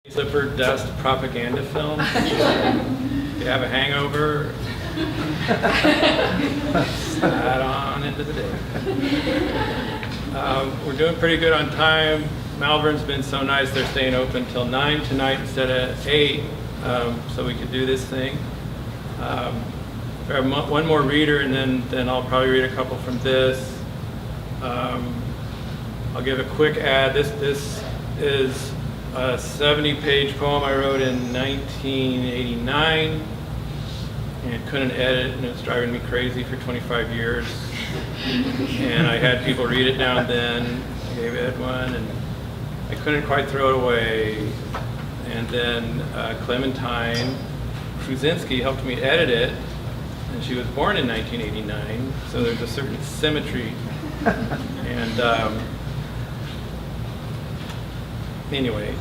Slipper dust propaganda film. You have a hangover, slide on into the day. We're doing pretty good on time. Malvern's been so nice, they're staying open till 9 tonight instead of 8, so we could do this thing. We have one more reader, and then I'll probably read a couple from this. I'll give a quick ad. This is a 70-page poem I wrote in 1989 and couldn't edit, and it's driving me crazy for 25 years. And I had people read it now and then. I gave Ed one, and I couldn't quite throw it away. And then Clementine Kruzinski helped me edit it, and she was born in 1989, so there's a certain symmetry. And anyway,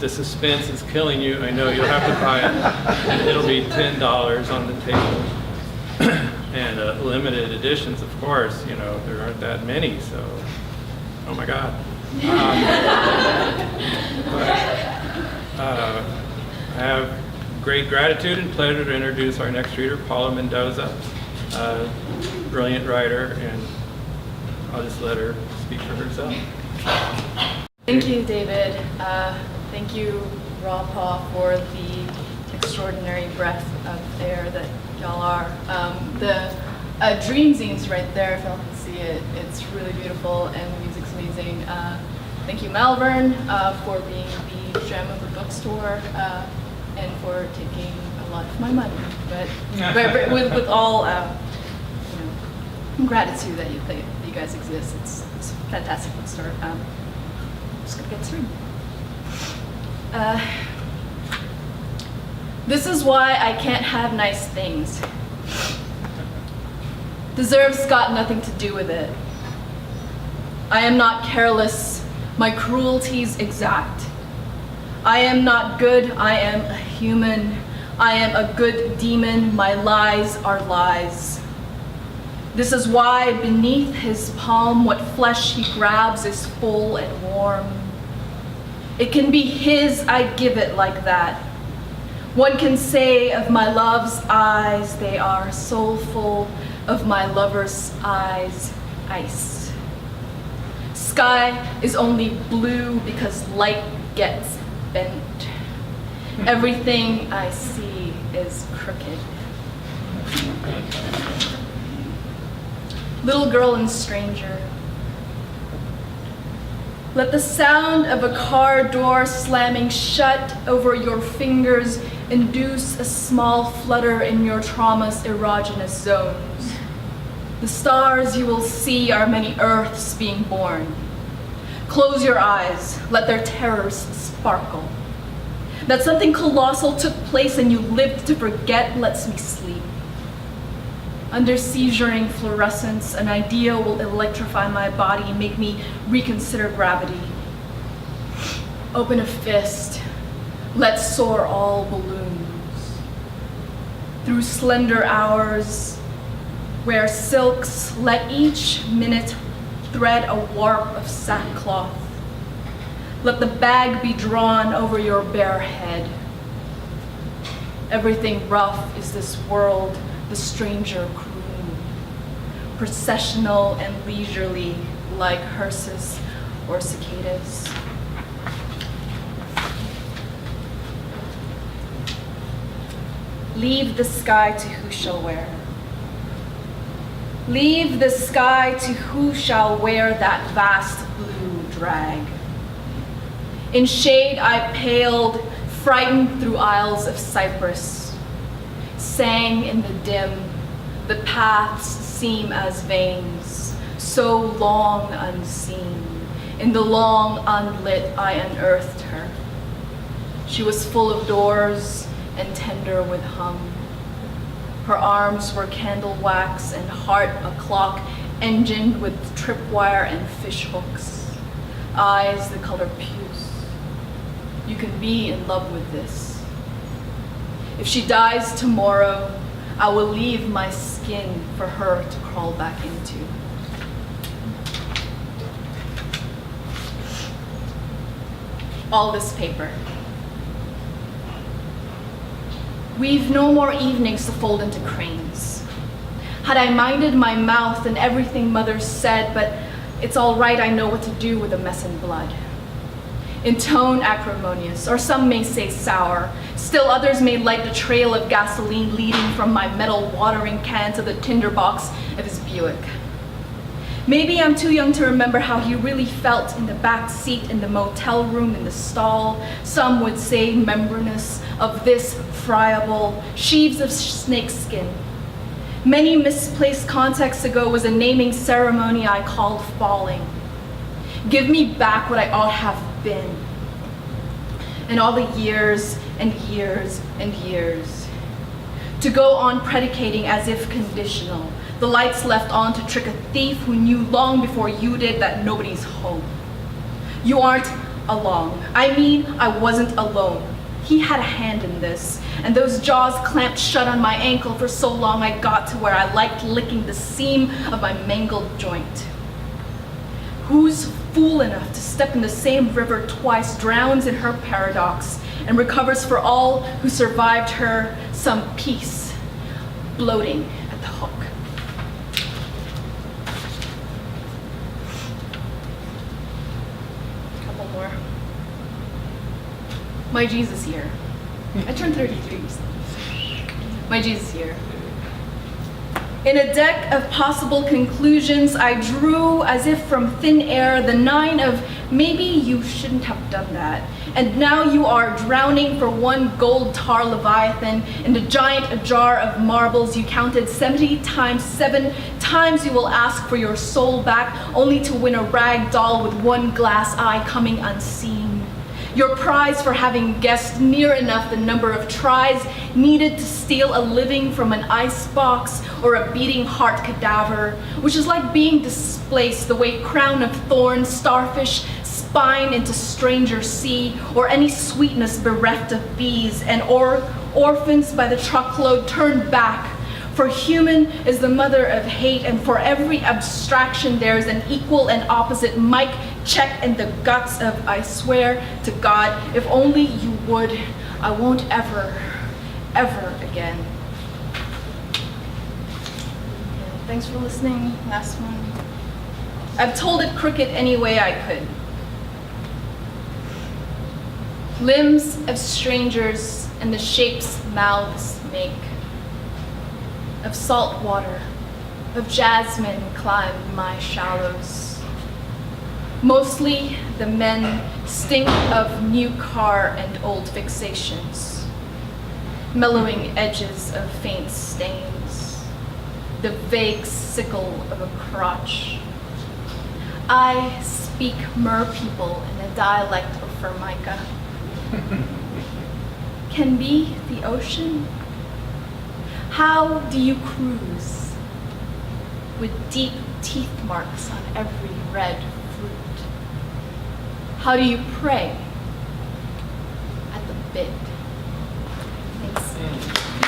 the suspense is killing you. I know you'll have to buy it. It'll be $10 on the table. And limited editions, of course, you know, there aren't that many, so, oh my God. I have great gratitude and pleasure to introduce our next reader, Paula Mendoza, a brilliant writer, and I'll just let her speak for herself. Thank you, David. Thank you, Raw Paw, for the extraordinary breath of air that y'all are. The dream zines right there, if y'all can see it, it's really beautiful and the music's amazing. Thank you, Malvern, for being the gem of the bookstore and for taking a lot of my money. But with all gratitude that you guys exist, it's a fantastic bookstore. Just gonna get started. This is why I can't have nice things. Deserve's got nothing to do with it. I am not careless, my cruelty's exact. I am not good, I am a human. I am a good demon, my lies are lies. This is why beneath his palm what flesh he grabs is full and warm. It can be his, I give it like that. One can say of my love's eyes, they are soulful, of my lover's eyes, ice. Sky is only blue because light gets bent. Everything I see is crooked. Little girl and stranger. Let the sound of a car door slamming shut over your fingers induce a small flutter in your trauma's erogenous zones. The stars you will see are many Earths being born. Close your eyes, let their terrors sparkle. That something colossal took place and you lived to forget lets me sleep. Under seizuring fluorescence, an idea will electrify my body and make me reconsider gravity. Open a fist, let's soar all balloons. Through slender hours, wear silks, let each minute thread a warp of sackcloth. Let the bag be drawn over your bare head. Everything rough is this world, the stranger croon, processional and leisurely like hearses or cicadas. Leave the sky to who shall wear. Leave the sky to who shall wear that vast blue drag. In shade I paled, frightened through aisles of cypress. Sang in the dim, the paths seem as veins, so long unseen. In the long unlit I unearthed her. She was full of doors and tender with hum. Her arms were candle wax and heart a clock engined with tripwire and fish hooks. Eyes the color puce. You can be in love with this. If she dies tomorrow, I will leave my skin for her to crawl back into. All this paper, We've no more evenings to fold into cranes. Had I minded my mouth and everything mother said, but it's all right, I know what to do with a mess in blood. In tone acrimonious, or some may say sour, still others may light the trail of gasoline leading from my metal watering can to the tinderbox of his Buick. Maybe I'm too young to remember how he really felt in the back seat, in the motel room, in the stall. Some would say membranous of this friable, sheaves of snakeskin. Many misplaced contexts ago was a naming ceremony I called falling. Give me back what I ought have been. And all the years and years and years. To go on predicating as if conditional. The lights left on to trick a thief who knew long before you did that nobody's home. You aren't along. I mean, I wasn't alone. He had a hand in this, and those jaws clamped shut on my ankle for so long I got to where I liked licking the seam of my mangled joint. Who's fool enough to step in the same river twice, drowns in her paradox, and recovers for all who survived her some peace, bloating at the hook? Couple more. My Jesus year. I turned 33 recently. My Jesus year. In a deck of possible conclusions, I drew, as if from thin air, the 9 of maybe you shouldn't have done that. And now you are drowning for one gold tar leviathan in the giant jar of marbles you counted 70 times 7 times you will ask for your soul back, only to win a rag doll with one glass eye coming unseen. Your prize for having guessed near enough the number of tries needed to steal a living from an icebox or a beating heart cadaver, which is like being displaced the way crown of thorns, starfish, spine into stranger sea, or any sweetness bereft of bees, and orphans by the truckload turned back. For human is the mother of hate, and for every abstraction there is an equal and opposite mic check in the guts of I swear to God, if only you would, I won't ever again. And thanks for listening. Last one. I've told it crooked any way I could. Limbs of strangers and the shapes mouths make. Of salt water, of jasmine climb my shallows. Mostly the men stink of new car and old fixations, mellowing edges of faint stains, the vague sickle of a crotch. I speak mer people in a dialect of Formica. Can be the ocean? How do you cruise with deep teeth marks on every red fruit? How do you pray at the bit? Thanks.